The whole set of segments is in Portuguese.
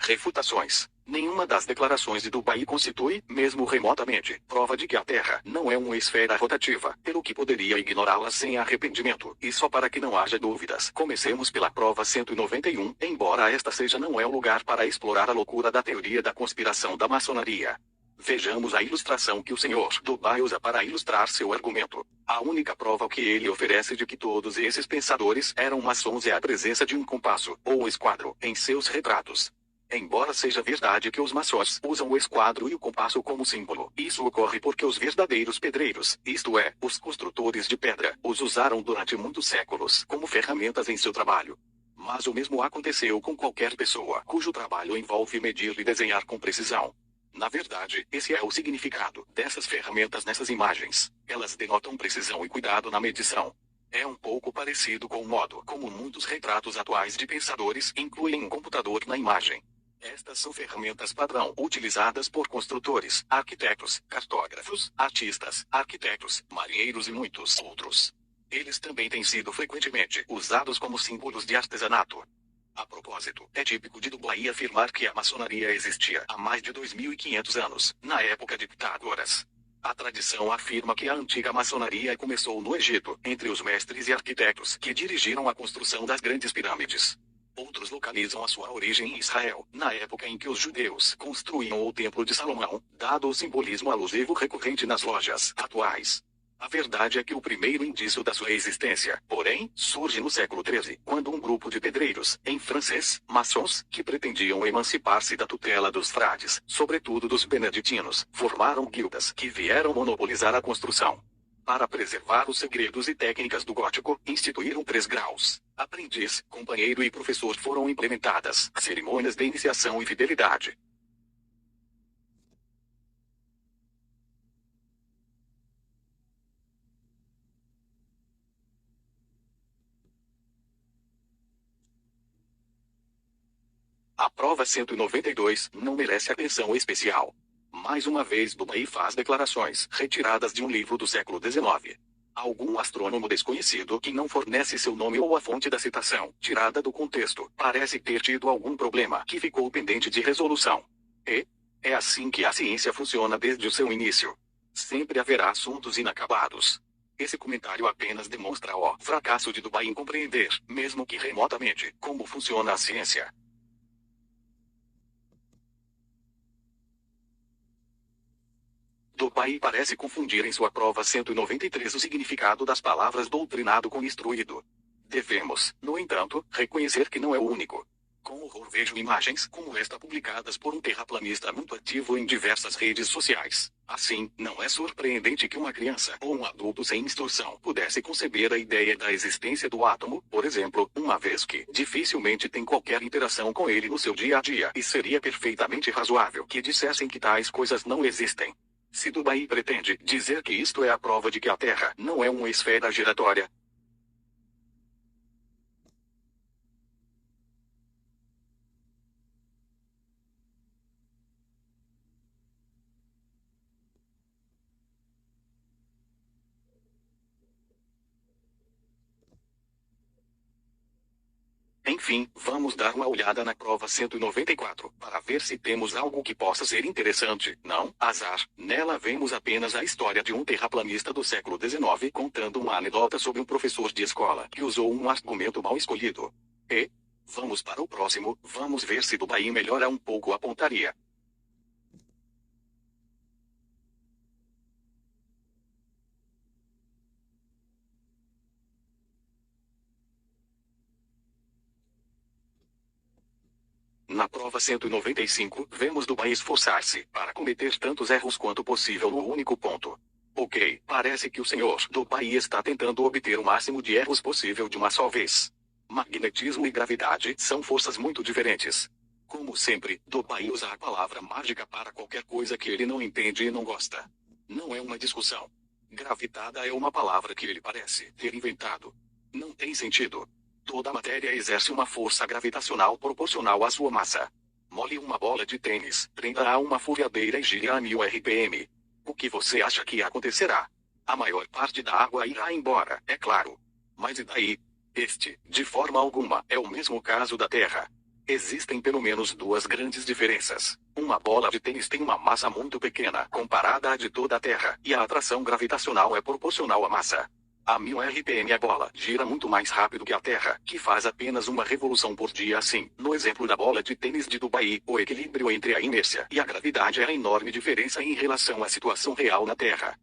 Refutações. Nenhuma das declarações de Dubai constitui, mesmo remotamente, prova de que a Terra não é uma esfera rotativa, pelo que poderia ignorá-la sem arrependimento. E só para que não haja dúvidas, comecemos pela prova 191, embora esta seja não é o lugar para explorar a loucura da teoria da conspiração da maçonaria. Vejamos a ilustração que o Sr. Dubai usa para ilustrar seu argumento. A única prova que ele oferece de que todos esses pensadores eram maçons é a presença de um compasso, ou esquadro, em seus retratos. Embora seja verdade que os maçons usam o esquadro e o compasso como símbolo, isso ocorre porque os verdadeiros pedreiros, isto é, os construtores de pedra, os usaram durante muitos séculos como ferramentas em seu trabalho. Mas o mesmo aconteceu com qualquer pessoa cujo trabalho envolve medir e desenhar com precisão. Na verdade, esse é o significado dessas ferramentas nessas imagens. Elas denotam precisão e cuidado na medição. É um pouco parecido com o modo como muitos retratos atuais de pensadores incluem um computador na imagem. Estas são ferramentas padrão utilizadas por construtores, arquitetos, cartógrafos, artistas, arquitetos, marinheiros e muitos outros. Eles também têm sido frequentemente usados como símbolos de artesanato. A propósito, é típico de Dubai afirmar que a maçonaria existia há mais de 2.500 anos, na época de Pitágoras. A tradição afirma que a antiga maçonaria começou no Egito, entre os mestres e arquitetos que dirigiram a construção das grandes pirâmides. Outros localizam a sua origem em Israel, na época em que os judeus construíam o Templo de Salomão, dado o simbolismo alusivo recorrente nas lojas atuais. A verdade é que o primeiro indício da sua existência, porém, surge no século XIII, quando um grupo de pedreiros, em francês, maçons, que pretendiam emancipar-se da tutela dos frades, sobretudo dos beneditinos, formaram guildas que vieram monopolizar a construção. Para preservar os segredos e técnicas do gótico, instituíram 3 graus. Aprendiz, companheiro e professor foram implementadas cerimônias de iniciação e fidelidade. A prova 192 não merece atenção especial. Mais uma vez Dubai faz declarações retiradas de um livro do século XIX. Algum astrônomo desconhecido que não fornece seu nome ou a fonte da citação, tirada do contexto, parece ter tido algum problema que ficou pendente de resolução. E é assim que a ciência funciona desde o seu início. Sempre haverá assuntos inacabados. Esse comentário apenas demonstra o fracasso de Dubai em compreender, mesmo que remotamente, como funciona a ciência. Dubai parece confundir em sua prova 193 o significado das palavras doutrinado com instruído. Devemos, no entanto, reconhecer que não é o único. Com horror vejo imagens como esta publicadas por um terraplanista muito ativo em diversas redes sociais. Assim, não é surpreendente que uma criança ou um adulto sem instrução pudesse conceber a ideia da existência do átomo, por exemplo, uma vez que dificilmente tem qualquer interação com ele no seu dia a dia, e seria perfeitamente razoável que dissessem que tais coisas não existem. Se Dubai pretende dizer que isto é a prova de que a Terra não é uma esfera giratória. Enfim, vamos dar uma olhada na prova 194, para ver se temos algo que possa ser interessante. Não, azar, nela vemos apenas a história de um terraplanista do século XIX contando uma anedota sobre um professor de escola que usou um argumento mal escolhido. E vamos para o próximo, vamos ver se Dubai melhora um pouco a pontaria. Na prova 195, vemos Dubai esforçar-se para cometer tantos erros quanto possível no único ponto. Ok, parece que o senhor Dubai está tentando obter o máximo de erros possível de uma só vez. Magnetismo e gravidade são forças muito diferentes. Como sempre, Dubai usa a palavra mágica para qualquer coisa que ele não entende e não gosta. Não é uma discussão. Gravitada é uma palavra que ele parece ter inventado. Não tem sentido. Toda a matéria exerce uma força gravitacional proporcional à sua massa. Mole uma bola de tênis, prenda a uma furadeira e gire a 1000 RPM. O que você acha que acontecerá? A maior parte da água irá embora, é claro. Mas e daí? Este, de forma alguma, é o mesmo caso da Terra. Existem pelo menos duas grandes diferenças. Uma bola de tênis tem uma massa muito pequena comparada à de toda a Terra, e a atração gravitacional é proporcional à massa. A 1000 RPM a bola gira muito mais rápido que a Terra, que faz apenas uma revolução por dia assim. No exemplo da bola de tênis de Dubai, o equilíbrio entre a inércia e a gravidade é a enorme diferença em relação à situação real na Terra.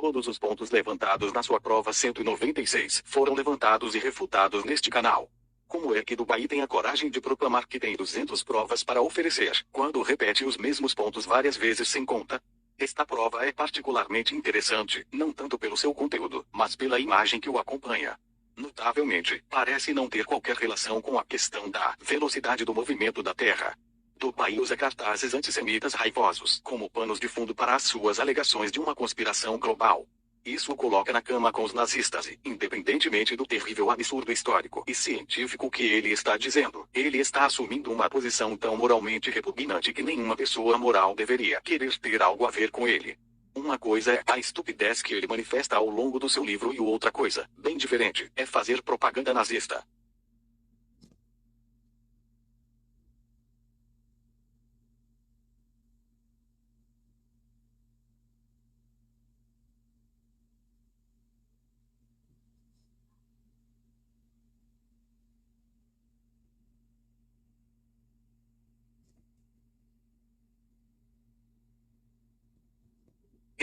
Todos os pontos levantados na sua prova 196 foram levantados e refutados neste canal. Como é que Dubai tem a coragem de proclamar que tem 200 provas para oferecer, quando repete os mesmos pontos várias vezes sem conta? Esta prova é particularmente interessante, não tanto pelo seu conteúdo, mas pela imagem que o acompanha. Notavelmente, parece não ter qualquer relação com a questão da velocidade do movimento da Terra. Dubai usa cartazes antissemitas raivosos como panos de fundo para as suas alegações de uma conspiração global. Isso o coloca na cama com os nazistas e, independentemente do terrível absurdo histórico e científico que ele está dizendo, ele está assumindo uma posição tão moralmente repugnante que nenhuma pessoa moral deveria querer ter algo a ver com ele. Uma coisa é a estupidez que ele manifesta ao longo do seu livro e outra coisa, bem diferente, é fazer propaganda nazista.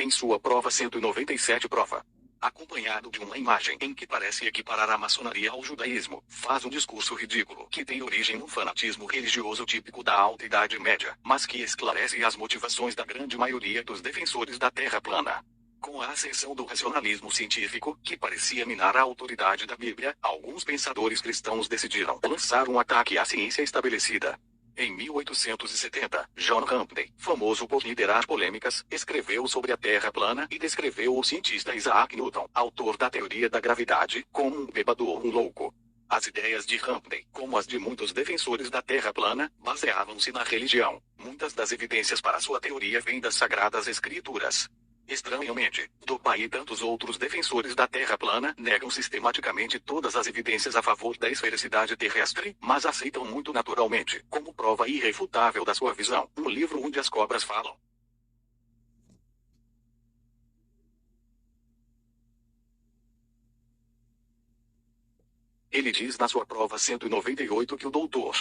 Em sua prova 197 prova, acompanhado de uma imagem em que parece equiparar a maçonaria ao judaísmo, faz um discurso ridículo que tem origem no fanatismo religioso típico da Alta Idade Média, mas que esclarece as motivações da grande maioria dos defensores da Terra plana. Com a ascensão do racionalismo científico, que parecia minar a autoridade da Bíblia, alguns pensadores cristãos decidiram lançar um ataque à ciência estabelecida. Em 1870, John Rampney, famoso por liderar polêmicas, escreveu sobre a Terra plana e descreveu o cientista Isaac Newton, autor da teoria da gravidade, como um bêbado ou um louco. As ideias de Rampney, como as de muitos defensores da Terra plana, baseavam-se na religião. Muitas das evidências para sua teoria vêm das Sagradas Escrituras. Estranhamente, Dubai e tantos outros defensores da Terra plana negam sistematicamente todas as evidências a favor da esfericidade terrestre, mas aceitam muito naturalmente, como prova irrefutável da sua visão, um livro onde as cobras falam. Ele diz na sua prova 198 que o doutor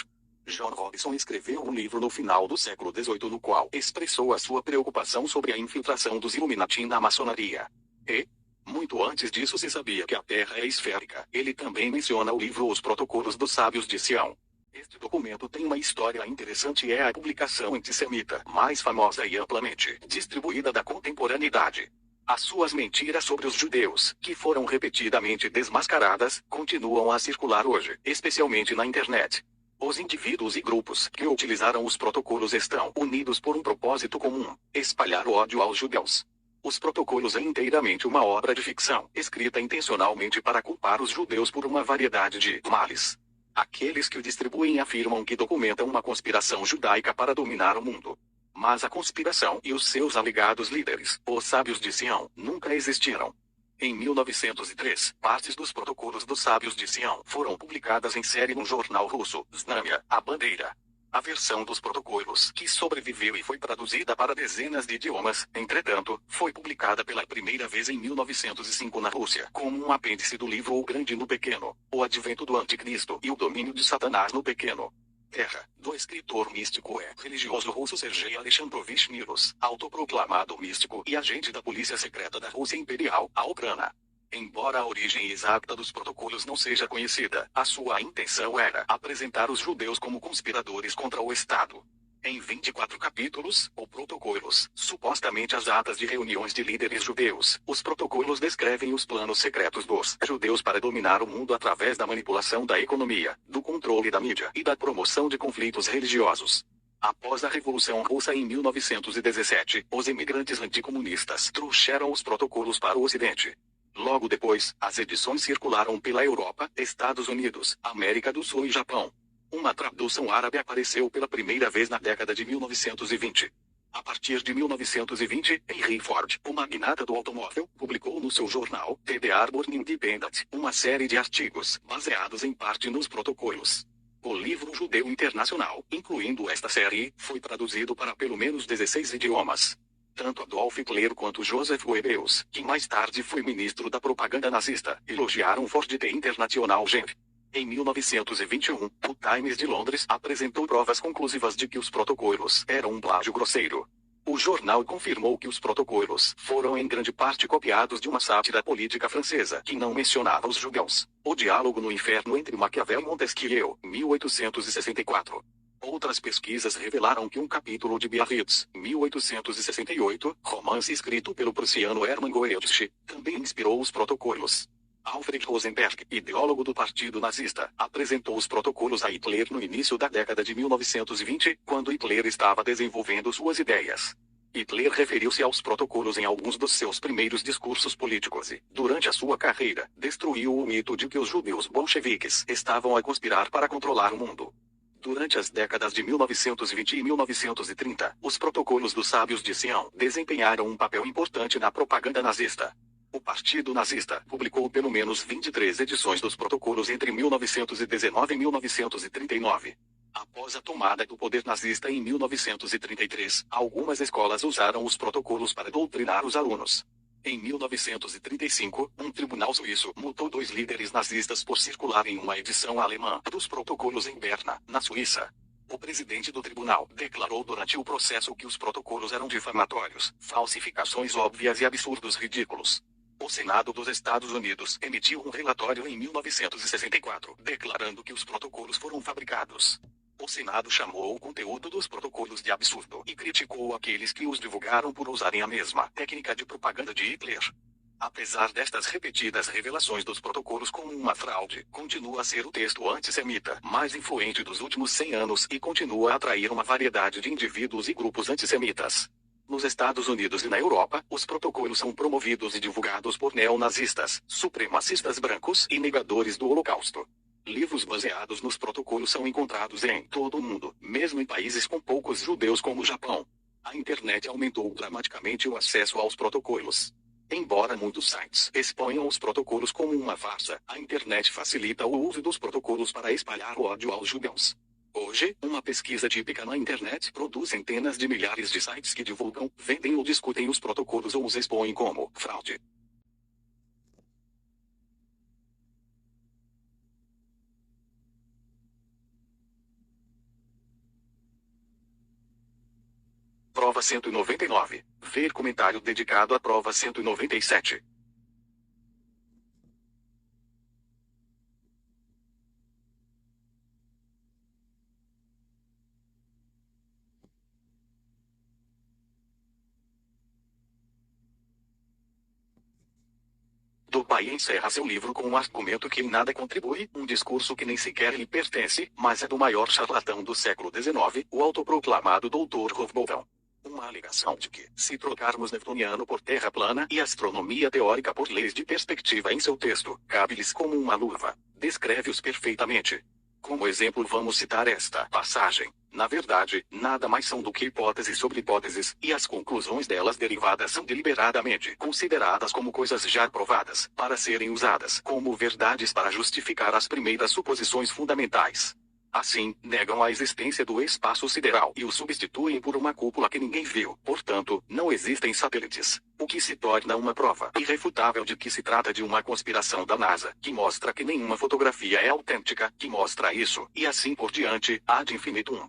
John Robinson escreveu um livro no final do século XVIII no qual expressou a sua preocupação sobre a infiltração dos Illuminati na maçonaria. E, muito antes disso se sabia que a Terra é esférica. Ele também menciona o livro Os Protocolos dos Sábios de Sião. Este documento tem uma história interessante e é a publicação antissemita mais famosa e amplamente distribuída da contemporaneidade. As suas mentiras sobre os judeus, que foram repetidamente desmascaradas, continuam a circular hoje, especialmente na internet. Os indivíduos e grupos que utilizaram os protocolos estão unidos por um propósito comum: espalhar o ódio aos judeus. Os protocolos é inteiramente uma obra de ficção, escrita intencionalmente para culpar os judeus por uma variedade de males. Aqueles que o distribuem afirmam que documentam uma conspiração judaica para dominar o mundo. Mas a conspiração e os seus alegados líderes, os sábios de Sião, nunca existiram. Em 1903, partes dos protocolos dos sábios de Sião foram publicadas em série num jornal russo, Znamia, a Bandeira. A versão dos protocolos, que sobreviveu e foi traduzida para dezenas de idiomas, entretanto, foi publicada pela primeira vez em 1905 na Rússia, como um apêndice do livro O Grande no Pequeno, O Advento do Anticristo e o Domínio de Satanás no Pequeno. Terra, do escritor místico e religioso russo Sergei Alexandrovich Miros, autoproclamado místico e agente da polícia secreta da Rússia Imperial, a Ucrânia. Embora a origem exata dos protocolos não seja conhecida, a sua intenção era apresentar os judeus como conspiradores contra o Estado. Em 24 capítulos, ou protocolos, supostamente as atas de reuniões de líderes judeus, os protocolos descrevem os planos secretos dos judeus para dominar o mundo através da manipulação da economia, do controle da mídia e da promoção de conflitos religiosos. Após a Revolução Russa em 1917, os imigrantes anticomunistas trouxeram os protocolos para o Ocidente. Logo depois, as edições circularam pela Europa, Estados Unidos, América do Sul e Japão. Uma tradução árabe apareceu pela primeira vez na década de 1920. A partir de 1920, Henry Ford, o magnata do automóvel, publicou no seu jornal, The Arbor Independent, uma série de artigos, baseados em parte nos protocolos. O livro Judeu Internacional, incluindo esta série, foi traduzido para pelo menos 16 idiomas. Tanto Adolf Hitler quanto Joseph Goebbels, que mais tarde foi ministro da propaganda nazista, elogiaram Ford The International Gen. Em 1921, o Times de Londres apresentou provas conclusivas de que os protocolos eram um plágio grosseiro. O jornal confirmou que os protocolos foram em grande parte copiados de uma sátira política francesa que não mencionava os judeus. O Diálogo no Inferno entre Maquiavel e Montesquieu, 1864. Outras pesquisas revelaram que um capítulo de Biarritz, 1868, romance escrito pelo prussiano Hermann Goethe, também inspirou os protocolos. Alfred Rosenberg, ideólogo do Partido Nazista, apresentou os protocolos a Hitler no início da década de 1920, quando Hitler estava desenvolvendo suas ideias. Hitler referiu-se aos protocolos em alguns dos seus primeiros discursos políticos e, durante a sua carreira, destruiu o mito de que os judeus bolcheviques estavam a conspirar para controlar o mundo. Durante as décadas de 1920 e 1930, os protocolos dos sábios de Sião desempenharam um papel importante na propaganda nazista. O Partido Nazista publicou pelo menos 23 edições dos protocolos entre 1919 e 1939. Após a tomada do poder nazista em 1933, algumas escolas usaram os protocolos para doutrinar os alunos. Em 1935, um tribunal suíço multou 2 líderes nazistas por circularem uma edição alemã dos protocolos em Berna, na Suíça. O presidente do tribunal declarou durante o processo que os protocolos eram difamatórios, falsificações óbvias e absurdos ridículos. O Senado dos Estados Unidos emitiu um relatório em 1964, declarando que os protocolos foram fabricados. O Senado chamou o conteúdo dos protocolos de absurdo e criticou aqueles que os divulgaram por usarem a mesma técnica de propaganda de Hitler. Apesar destas repetidas revelações dos protocolos como uma fraude, continua a ser o texto antissemita mais influente dos últimos 100 anos e continua a atrair uma variedade de indivíduos e grupos antissemitas. Nos Estados Unidos e na Europa, os protocolos são promovidos e divulgados por neonazistas, supremacistas brancos e negadores do Holocausto. Livros baseados nos protocolos são encontrados em todo o mundo, mesmo em países com poucos judeus como o Japão. A internet aumentou dramaticamente o acesso aos protocolos. Embora muitos sites exponham os protocolos como uma farsa, a internet facilita o uso dos protocolos para espalhar o ódio aos judeus. Hoje, uma pesquisa típica na internet produz centenas de milhares de sites que divulgam, vendem ou discutem os protocolos ou os expõem como fraude. Prova 199. Ver comentário dedicado à prova 197. Dubai encerra seu livro com um argumento que em nada contribui, um discurso que nem sequer lhe pertence, mas é do maior charlatão do século XIX, o autoproclamado Dr. Hofbauer. Uma alegação de que, se trocarmos Newtoniano por terra plana e astronomia teórica por leis de perspectiva em seu texto, cabe-lhes como uma luva. Descreve-os perfeitamente. Como exemplo vamos citar esta passagem. Na verdade, nada mais são do que hipóteses sobre hipóteses, e as conclusões delas derivadas são deliberadamente consideradas como coisas já provadas, para serem usadas como verdades para justificar as primeiras suposições fundamentais. Assim, negam a existência do espaço sideral e o substituem por uma cúpula que ninguém viu. Portanto, não existem satélites. O que se torna uma prova irrefutável de que se trata de uma conspiração da NASA, que mostra que nenhuma fotografia é autêntica, que mostra isso, e assim por diante, ad infinitum.